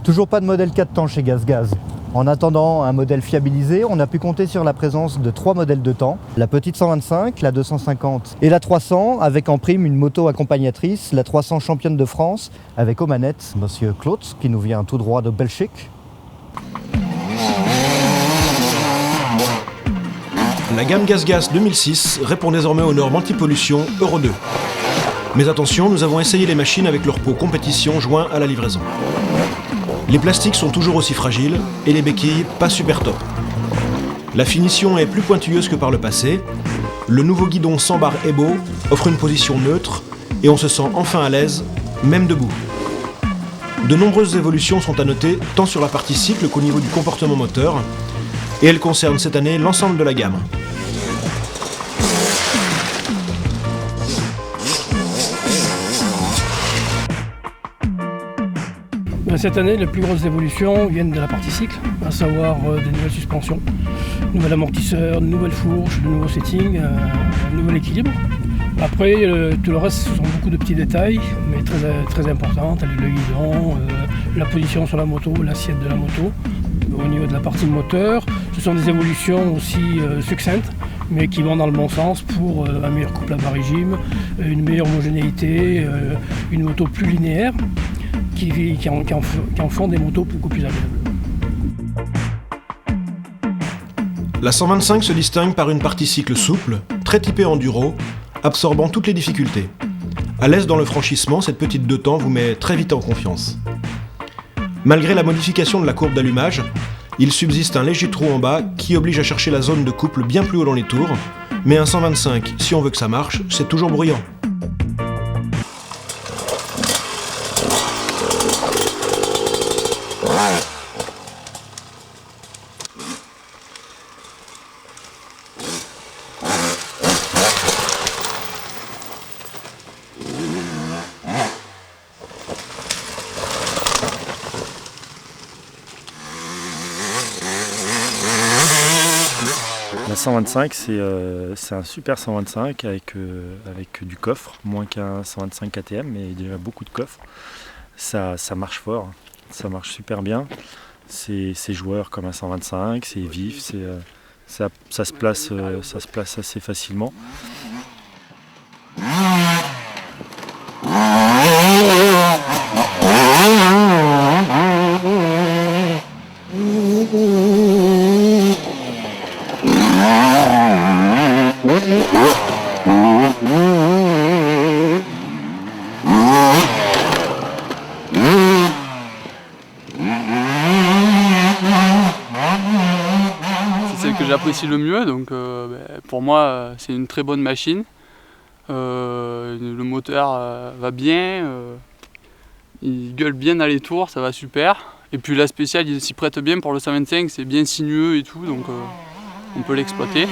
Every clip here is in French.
Toujours pas de modèle 4 temps chez GazGaz. En attendant un modèle fiabilisé, on a pu compter sur la présence de 3 modèles de temps. La petite 125, la 250 et la 300, avec en prime une moto accompagnatrice, la 300 championne de France, avec aux manettes Monsieur Klotz, qui nous vient tout droit de Belgique. La gamme GazGaz 2006 répond désormais aux normes anti-pollution Euro 2. Mais attention, nous avons essayé les machines avec leur pot compétition joint à la livraison. Les plastiques sont toujours aussi fragiles et les béquilles pas super top. La finition est plus pointilleuse que par le passé. Le nouveau guidon sans barre est beau, offre une position neutre et on se sent enfin à l'aise, même debout. De nombreuses évolutions sont à noter tant sur la partie cycle qu'au niveau du comportement moteur et elles concernent cette année l'ensemble de la gamme. Cette année, les plus grosses évolutions viennent de la partie cycle, à savoir des nouvelles suspensions, nouvel amortisseur, de nouvelles fourches, de nouveaux settings, un nouvel équilibre. Après, tout le reste, ce sont beaucoup de petits détails, mais très importants, tels le guidon, la position sur la moto, l'assiette de la moto. Au niveau de la partie moteur, ce sont des évolutions aussi succinctes, mais qui vont dans le bon sens pour un meilleur couple à bas régime, une meilleure homogénéité, une moto plus linéaire, qui en font des motos beaucoup plus agréables. La 125 se distingue par une partie cycle souple, très typée enduro, absorbant toutes les difficultés. À l'aise dans le franchissement, cette petite 2 temps vous met très vite en confiance. Malgré la modification de la courbe d'allumage, il subsiste un léger trou en bas qui oblige à chercher la zone de couple bien plus haut dans les tours, mais un 125, si on veut que ça marche, c'est toujours bruyant. La 125, c'est un super 125 avec du coffre, moins qu'un 125 KTM, mais déjà beaucoup de coffre. Ça marche fort, ça marche super bien. C'est joueur comme un 125, c'est vif, ça se place assez facilement. C'est celle que j'apprécie le mieux, donc pour moi c'est une très bonne machine. Le moteur va bien, il gueule bien dans les tours, ça va super. Et puis la spéciale il s'y prête bien pour le 125, c'est bien sinueux et tout, donc on peut l'exploiter.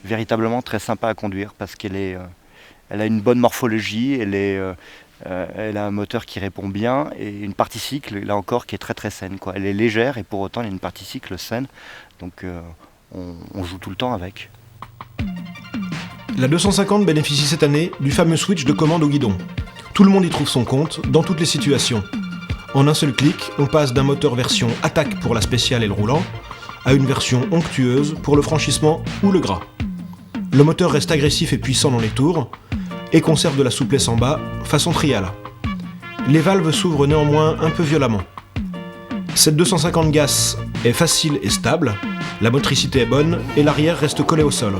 Véritablement très sympa à conduire parce elle a une bonne morphologie, elle a un moteur qui répond bien et une partie cycle, là encore, qui est très saine, quoi. Elle est légère et pour autant elle a une partie cycle saine, donc on joue tout le temps avec. La 250 bénéficie cette année du fameux switch de commande au guidon. Tout le monde y trouve son compte, dans toutes les situations. En un seul clic, on passe d'un moteur version attaque pour la spéciale et le roulant, à une version onctueuse pour le franchissement ou le gras. Le moteur reste agressif et puissant dans les tours et conserve de la souplesse en bas, façon trial. Les valves s'ouvrent néanmoins un peu violemment. Cette 250 GAS est facile et stable, la motricité est bonne et l'arrière reste collé au sol.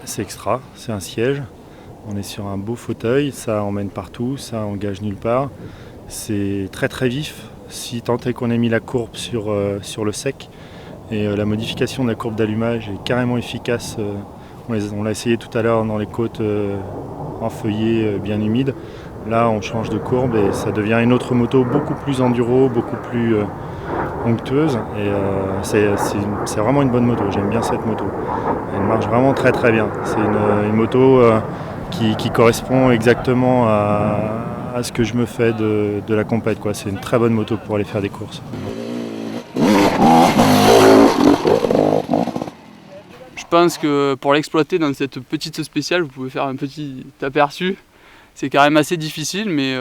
C'est extra, c'est un siège, on est sur un beau fauteuil, ça emmène partout, ça engage nulle part. C'est très vif, si tant est qu'on ait mis la courbe sur le sec. Et la modification de la courbe d'allumage est carrément efficace On l'a essayé tout à l'heure dans les côtes enfeuillées, bien humides. Là, on change de courbe et ça devient une autre moto beaucoup plus enduro, beaucoup plus onctueuse. Et c'est vraiment une bonne moto. J'aime bien cette moto. Elle marche vraiment très très bien. C'est une moto qui correspond exactement à ce que je me fais de la compète, quoi. C'est une très bonne moto pour aller faire des courses. Je pense que pour l'exploiter dans cette petite spéciale, vous pouvez faire un petit aperçu. C'est quand même assez difficile, mais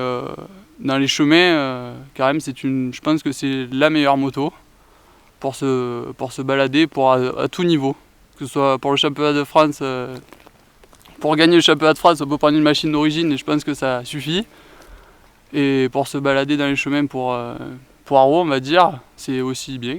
dans les chemins, quand même, je pense que c'est la meilleure moto pour se balader à tout niveau. Que ce soit pour le championnat de France, pour gagner le championnat de France, on peut prendre une machine d'origine et je pense que ça suffit. Et pour se balader dans les chemins pour Haro, on va dire, c'est aussi bien.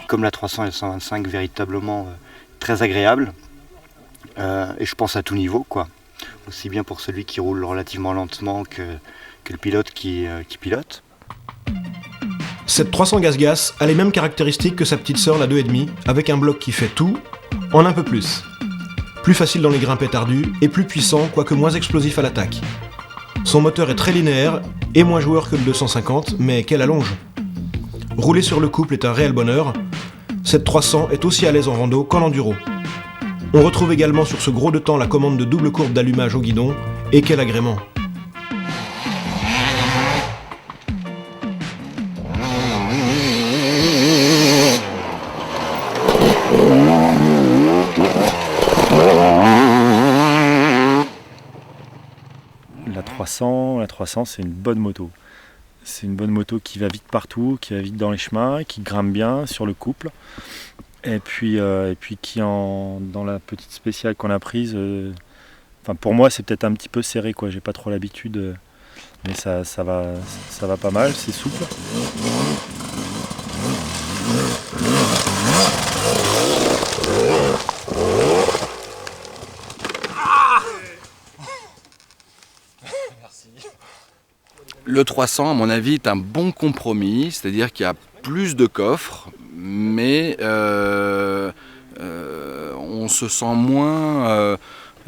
Comme la 300 et la 125, véritablement très agréable. Et je pense à tout niveau, quoi. Aussi bien pour celui qui roule relativement lentement que le pilote qui pilote. Cette 300 GasGas a les mêmes caractéristiques que sa petite sœur, la 2,5, avec un bloc qui fait tout en un peu plus. Plus facile dans les grimpées tardues et plus puissant, quoique moins explosif à l'attaque. Son moteur est très linéaire et moins joueur que le 250, mais quelle allonge! Rouler sur le couple est un réel bonheur. Cette 300 est aussi à l'aise en rando qu'en enduro. On retrouve également sur ce gros de temps la commande de double courbe d'allumage au guidon, et quel agrément! La 300, c'est une bonne moto. C'est une bonne moto qui va vite partout, qui va vite dans les chemins, qui grimpe bien sur le couple. Et puis qui dans la petite spéciale qu'on a prise, pour moi c'est peut-être un petit peu serré, quoi. J'ai pas trop l'habitude, mais ça va pas mal, c'est souple. Le 300, à mon avis, est un bon compromis, c'est-à-dire qu'il y a plus de coffres, mais on se sent moins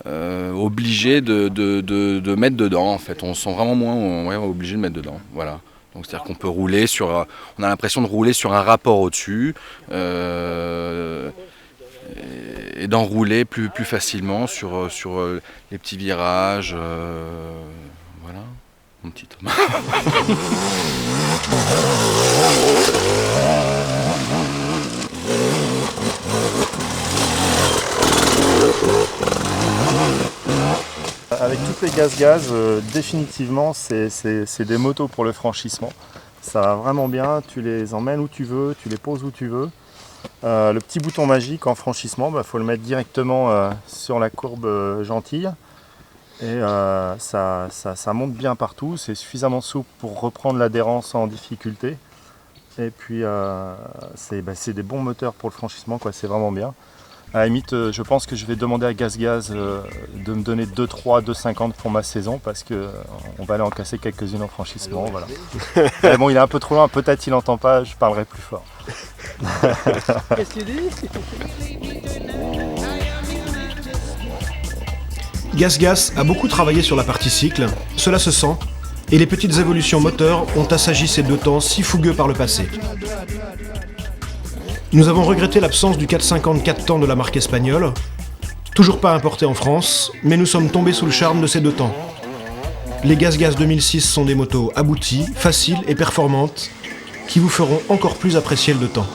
obligé de mettre dedans, en fait. On se sent vraiment moins obligé de mettre dedans, voilà. Donc c'est-à-dire qu'on peut rouler on a l'impression de rouler sur un rapport au-dessus et d'enrouler plus facilement sur les petits virages, voilà. Mon petit Thomas. Avec toutes les GasGas, définitivement, c'est des motos pour le franchissement. Ça va vraiment bien, tu les emmènes où tu veux, tu les poses où tu veux. Le petit bouton magique en franchissement, faut le mettre directement sur la courbe gentille. Et ça monte bien partout, c'est suffisamment souple pour reprendre l'adhérence en difficulté. Et puis c'est des bons moteurs pour le franchissement, quoi, c'est vraiment bien. À la limite, je pense que je vais demander à GasGas de me donner 2,3, 2,50 pour ma saison parce qu'on va aller en casser quelques-unes en franchissement. Voilà. Mais bon, il est un peu trop loin, peut-être il n'entend pas, je parlerai plus fort. Qu'est-ce que tu dis? GasGas a beaucoup travaillé sur la partie cycle, cela se sent, et les petites évolutions moteurs ont assagi ces deux temps si fougueux par le passé. Nous avons regretté l'absence du 450 4 temps de la marque espagnole, toujours pas importé en France, mais nous sommes tombés sous le charme de ces deux temps. les GazGaz 2006 sont des motos abouties, faciles et performantes qui vous feront encore plus apprécier le temps.